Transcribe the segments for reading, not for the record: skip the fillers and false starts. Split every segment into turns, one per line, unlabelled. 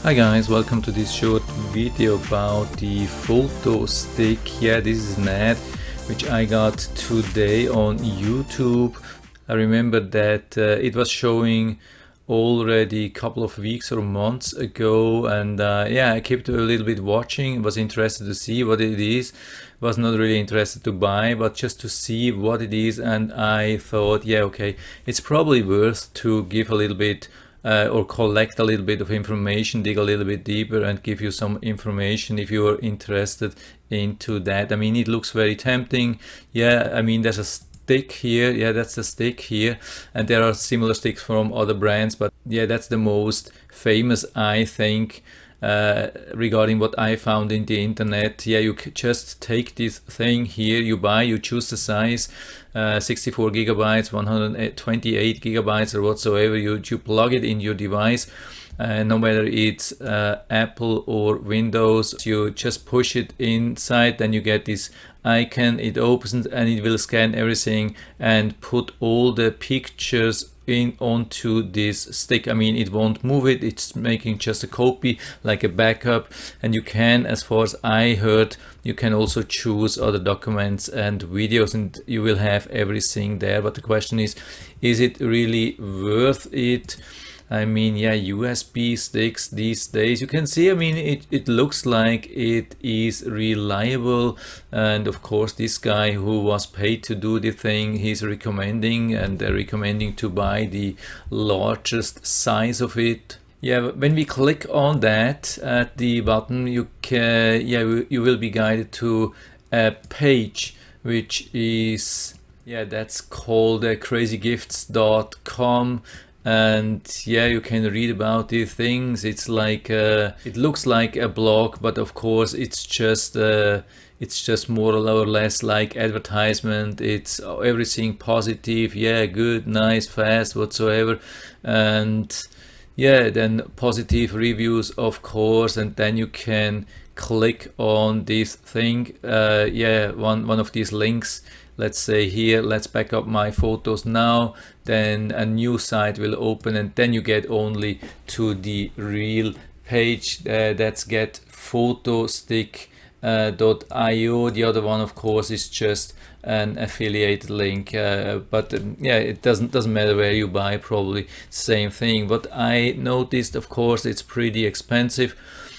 Hi guys, welcome to this short video about the PhotoStick. Yeah, this is an ad which I got today on YouTube. I remember that it was showing already a couple of weeks or months ago, and yeah, I kept a little bit watching, was interested to see what it is. Was not really interested to buy, but just to see what it is, and I thought, yeah, okay, it's probably worth to give a little bit or collect a little bit of information, dig a little bit deeper and give you some information if you are interested into that. I mean, it looks very tempting. Yeah, I mean, there's a stick here. Yeah, that's the stick here. And there are similar sticks from other brands, but yeah, that's the most famous, I think. Regarding what I found in the internet, yeah, you just take this thing here, you choose the size, 64 gigabytes, 128 gigabytes or whatsoever, you plug it in your device, no matter it's Apple or Windows, you just push it inside, then you get this icon, it opens and it will scan everything and put all the pictures in onto this stick. I mean, it won't move it, it's making just a copy, like a backup. And you can, as far as I heard, you can also choose other documents and videos and you will have everything there. But the question is it really worth it? I mean, yeah, USB sticks these days, you can see, I mean, it looks like it is reliable. And of course, this guy who was paid to do the thing, he's recommending, and they're recommending to buy the largest size of it. Yeah, when we click on that at the button, you can, yeah, you will be guided to a page which is, yeah, that's called crazygifts.com. And yeah, you can read about these things. It's like it looks like a blog, but of course it's just more or less like advertisement. It's everything positive, yeah, good, nice, fast, whatsoever. And yeah, then positive reviews, of course. And then you can click on this thing, yeah, one of these links. Let's say here, let's back up my photos now, then a new site will open and then you get only to the real page. That's get PhotoStick.io. The other one, of course, is just an affiliate link, but yeah, it doesn't matter where you buy, probably same thing. But I noticed, of course, it's pretty expensive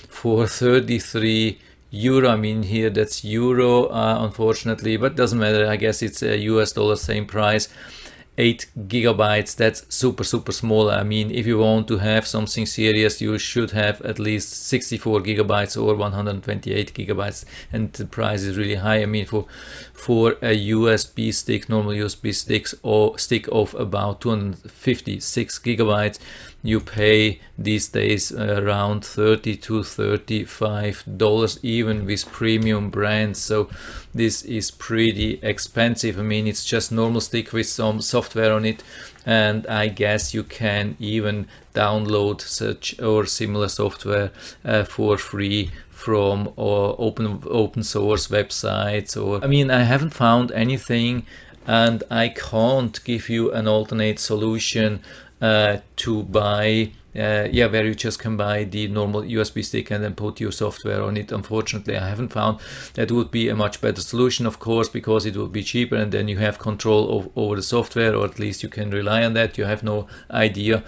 for 33 euro. I mean, here that's euro, unfortunately, but doesn't matter. I guess it's a US dollar, same price. 8 gigabytes, that's super small. I mean, if you want to have something serious, you should have at least 64 gigabytes or 128 gigabytes, and the price is really high. I mean, for a USB stick, normal USB sticks or stick of about 256 gigabytes, you pay these days around $30 to $35, even with premium brands. So this is pretty expensive. I mean, it's just normal stick with some software on it, and I guess you can even download such or similar software for free from open source websites. Or I mean, I haven't found anything, and I can't give you an alternate solution to buy, yeah, where you just can buy the normal USB stick and then put your software on it. Unfortunately, I haven't found. That would be a much better solution, of course, because it would be cheaper and then you have control over the software, or at least you can rely on that. You have no idea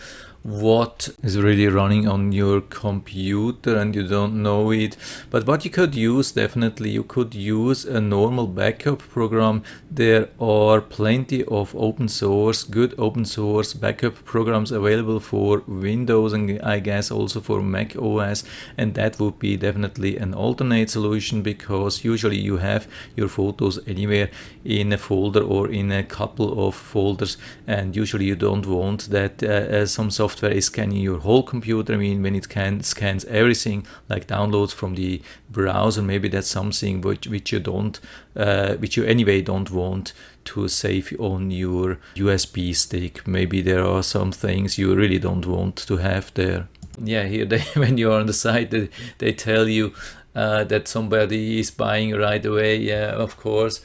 what is really running on your computer and you don't know it. But what you could use, definitely, you could use a normal backup program. There are plenty of good open source backup programs available for Windows and I guess also for Mac OS, and that would be definitely an alternate solution, because usually you have your photos anywhere in a folder or in a couple of folders, and usually you don't want that some software is scanning your whole computer. I mean, when it scans everything, like downloads from the browser, maybe that's something which you anyway don't want to save on your USB stick. Maybe there are some things you really don't want to have there. Yeah, here when you're on the site, they tell you that somebody is buying right away. Yeah, of course.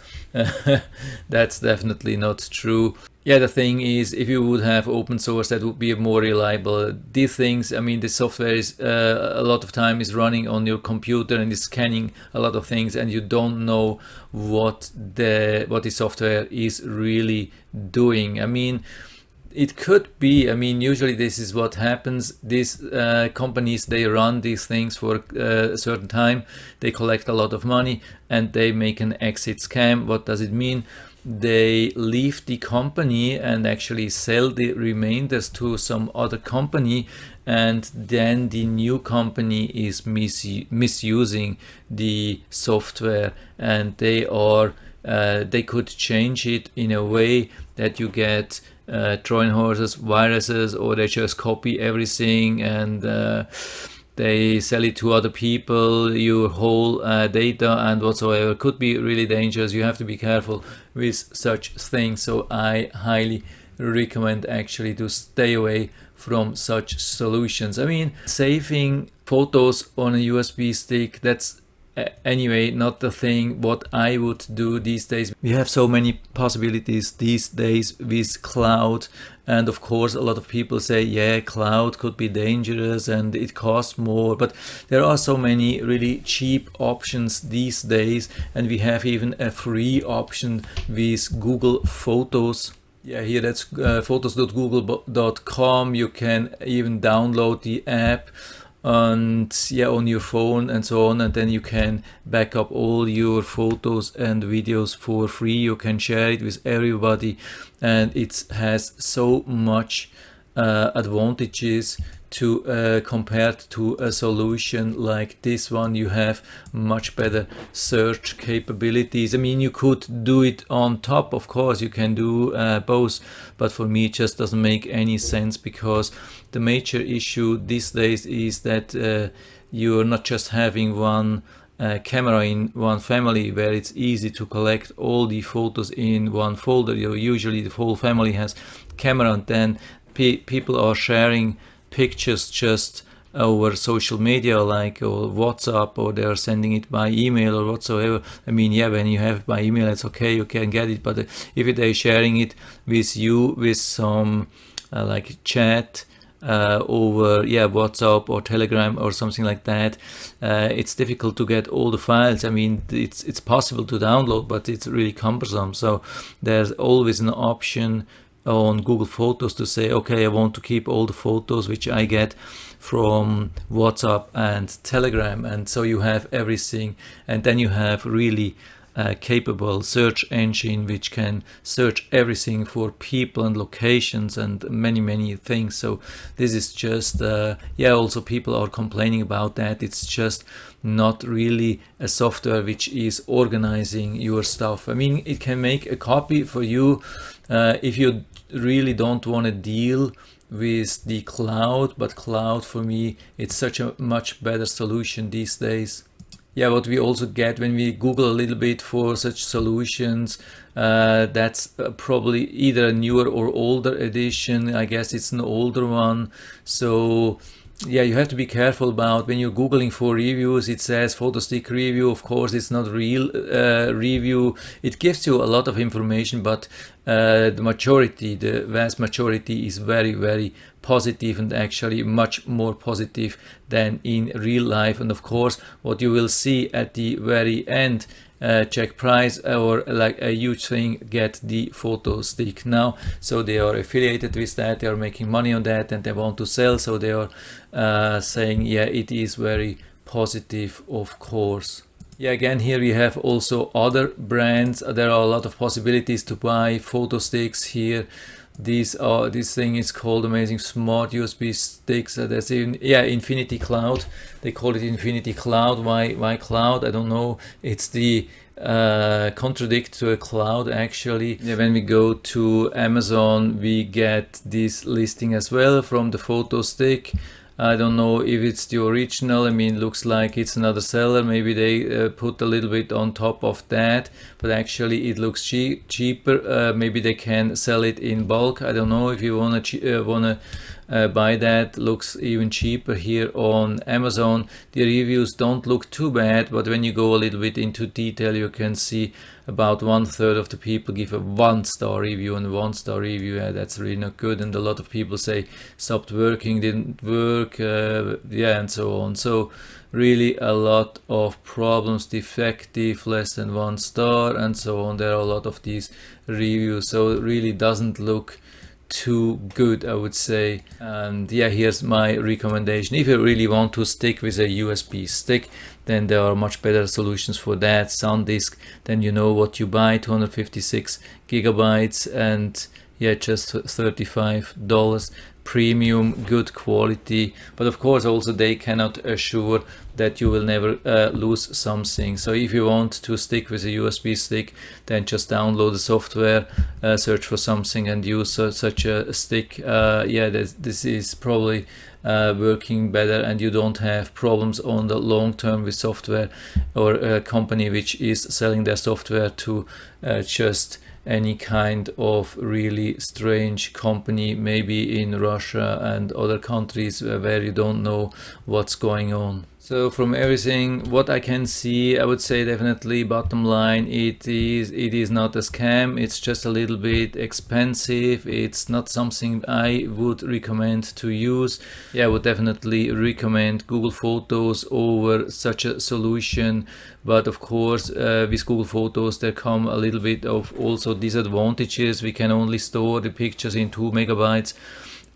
That's definitely not true. Yeah, the thing is, if you would have open source, that would be more reliable. These things, I mean, the software is a lot of time is running on your computer and is scanning a lot of things, and you don't know what the software is really doing. I mean, it could be, I mean, usually this is what happens. These companies, they run these things for a certain time, they collect a lot of money, and they make an exit scam. What does it mean? They leave the company and actually sell the remainders to some other company, and then the new company is misusing the software, and they could change it in a way that you get Trojan horses, viruses, or they just copy everything and they sell it to other people, your whole data and whatsoever. Could be really dangerous. You have to be careful with such things. So I highly recommend actually to stay away from such solutions. I mean, saving photos on a USB stick, that's anyway not the thing what I would do these days. We have so many possibilities these days with cloud, and of course a lot of people say, yeah, cloud could be dangerous and it costs more, but there are so many really cheap options these days, and we have even a free option with Google Photos. Yeah, here that's photos.google.com. You can even download the app and yeah, on your phone and so on, and then you can back up all your photos and videos for free. You can share it with everybody, and it has so much advantages to compared to a solution like this one. You have much better search capabilities. I mean, you could do it on top, of course you can do both, but for me it just doesn't make any sense, because the major issue these days is that you're not just having one camera in one family where it's easy to collect all the photos in one folder. Usually the whole family has camera, and then people are sharing pictures just over social media like or WhatsApp, or they're sending it by email or whatsoever. I mean, yeah, when you have it by email it's okay, you can get it, but if they're sharing it with you with some like chat over WhatsApp or Telegram or something like that, it's difficult to get all the files. I mean, it's possible to download, but it's really cumbersome. So there's always an option on Google Photos to say, okay, I want to keep all the photos which I get from WhatsApp and Telegram, and so you have everything, and then you have really capable search engine which can search everything for people and locations and many things. So this is just also people are complaining about that. It's just not really a software which is organizing your stuff. I mean, it can make a copy for you if you really don't want to deal with the cloud, but cloud for me, it's such a much better solution these days. Yeah, what we also get when we Google a little bit for such solutions, that's probably either a newer or older edition. I guess it's an older one. So yeah, you have to be careful about when you're Googling for reviews. It says PhotoStick review. Of course, it's not real review. It gives you a lot of information, but the vast majority is very positive, and actually much more positive than in real life. And of course, what you will see at the very end, check price, or like a huge thing, get the PhotoStick now. So they are affiliated with that, they are making money on that, and they want to sell, so they are saying, yeah, it is very positive, of course. Yeah, again, here we have also other brands. There are a lot of possibilities to buy photo sticks here. This thing is called Amazing Smart USB Sticks. There's even, Infinity Cloud. They call it Infinity Cloud. Why cloud? I don't know. It's the contradict to a cloud, actually. Yeah, when we go to Amazon, we get this listing as well from the photo stick. I don't know if it's the original. I mean, looks like it's another seller. Maybe they put a little bit on top of that, but actually it looks cheaper. Maybe they can sell it in bulk. I don't know. If you wanna buy that. Looks even cheaper here on Amazon. The reviews don't look too bad, but when you go a little bit into detail, you can see about 1/3 of the people give a 1-star review, and a 1-star review, yeah, that's really not good. And a lot of people say stopped working, didn't work, yeah, and so on. So really a lot of problems, defective, less than 1 star, and so on. There are a lot of these reviews, so it really doesn't look too good, I would say. And yeah, here's my recommendation. If you really want to stick with a USB stick, then there are much better solutions for that. SanDisk, then you know what you buy, 256 gigabytes, and yeah, just $35. Premium, good quality, but of course also they cannot assure that you will never lose something. So if you want to stick with a USB stick, then just download the software, search for something and use such a stick. Yeah, this is probably working better, and you don't have problems on the long term with software or a company which is selling their software to just any kind of really strange company, maybe in Russia and other countries where you don't know what's going on. So from everything what I can see, I would say definitely bottom line, it is not a scam. It's just a little bit expensive. It's not something I would recommend to use. Yeah, I would definitely recommend Google Photos over such a solution. But of course, with Google Photos there come a little bit of also disadvantages. We can only store the pictures in 2 megabytes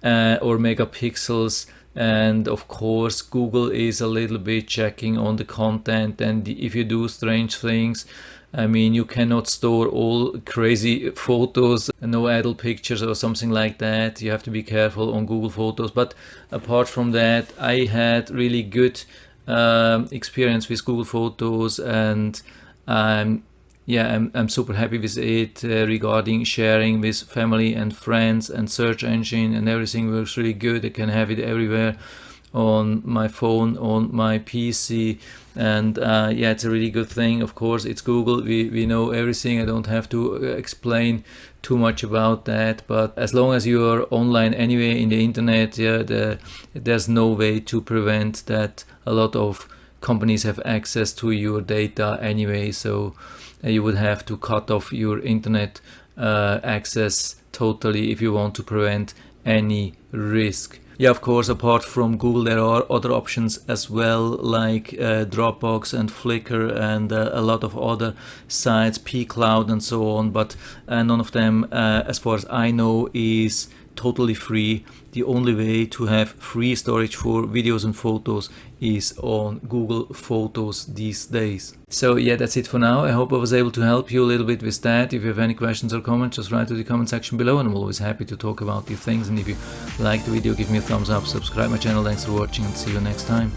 or megapixels. And of course Google is a little bit checking on the content, and if you do strange things, I mean, you cannot store all crazy photos, no adult pictures or something like that. You have to be careful on Google Photos. But apart from that, I had really good experience with Google Photos, and yeah, I'm super happy with it regarding sharing with family and friends, and search engine and everything works really good. I can have it everywhere on my phone, on my PC, and yeah, it's a really good thing. Of course, it's Google. We know everything. I don't have to explain too much about that, but as long as you are online anyway in the internet, yeah, there's no way to prevent that. A lot of companies have access to your data anyway, so you would have to cut off your internet access totally if you want to prevent any risk. Yeah, of course, apart from Google, there are other options as well, like Dropbox and Flickr and a lot of other sites, pCloud and so on, but none of them, as far as I know, is totally free. The only way to have free storage for videos and photos is on Google Photos these days. So yeah, that's it for now. I hope I was able to help you a little bit with that. If you have any questions or comments, just write to the comment section below, and I'm always happy to talk about these things. And if you like the video, give me a thumbs up, subscribe my channel. Thanks for watching, and see you next time.